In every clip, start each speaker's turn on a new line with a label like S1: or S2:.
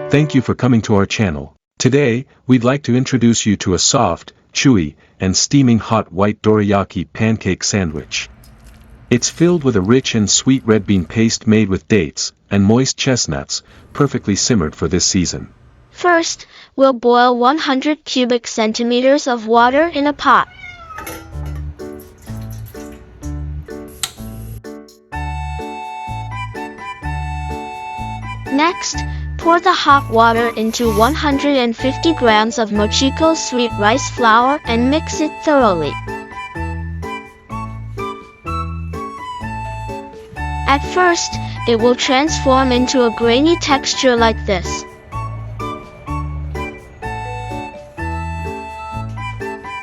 S1: Thank you for coming to our channel. Today, we'd like to introduce you to a soft, chewy, and steaming hot white dorayaki pancake sandwich. It's filled with a rich and sweet red bean paste made with dates and moist chestnuts, perfectly simmered for this season.
S2: First, we'll boil 100 cubic centimeters of water in a pot. Next, pour the hot water into 150 grams of Mochi sweet rice flour and mix it thoroughly. At first, it will transform into a grainy texture like this.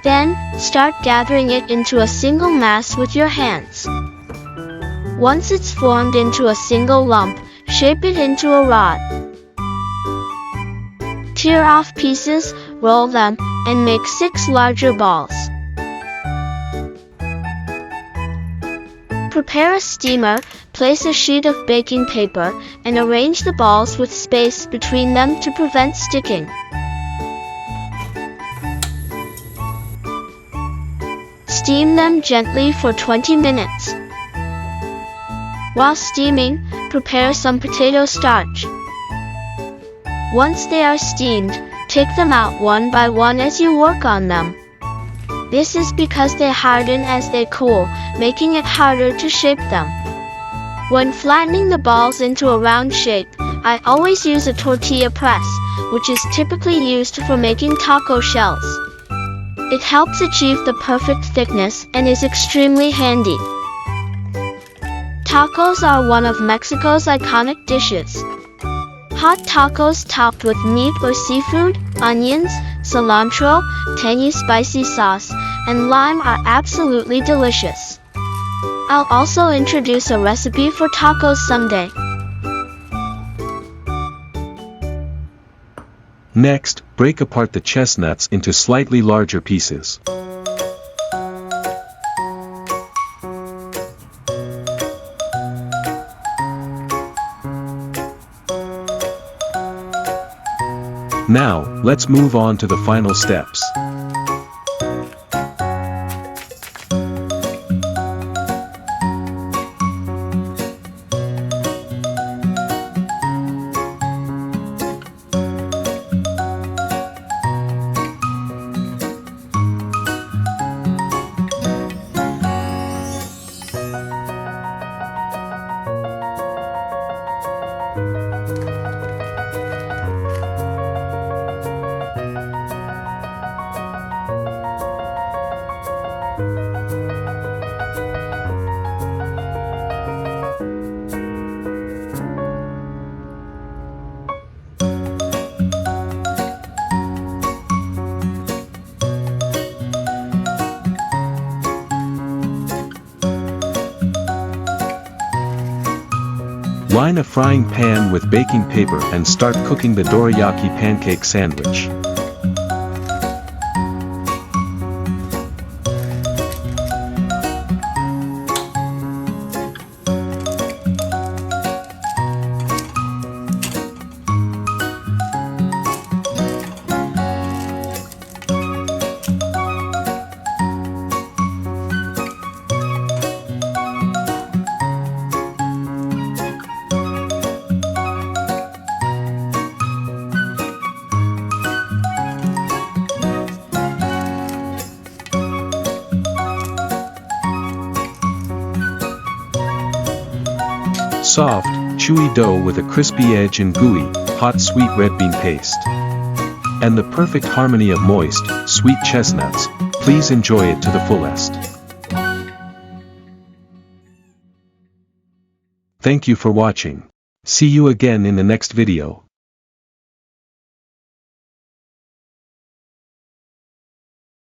S2: Then, start gathering it into a single mass with your hands. Once it's formed into a single lump, shape it into a rod. Tear off pieces, roll them, and make 6 larger balls. Prepare a steamer, place a sheet of baking paper, and arrange the balls with space between them to prevent sticking. Steam them gently for 20 minutes. While steaming, prepare some potato starch. Once they are steamed, take them out one by one as you work on them. This is because they harden as they cool, making it harder to shape them. When flattening the balls into a round shape, I always use a tortilla press, which is typically used for making taco shells. It helps achieve the perfect thickness and is extremely handy. Tacos are one of Mexico's iconic dishes. Hot tacos topped with meat or seafood, onions, cilantro, tangy spicy sauce, and lime are absolutely delicious. I'll also introduce a recipe for tacos someday.
S1: Next, break apart the chestnuts into slightly larger pieces. Now, let's move on to the final steps. Line a frying pan with baking paper and start cooking the dorayaki pancake sandwich. Soft, chewy dough with a crispy edge and gooey, hot sweet red bean paste. And the perfect harmony of moist, sweet chestnuts. Please enjoy it to the fullest. Thank you for watching. See you again in the next video.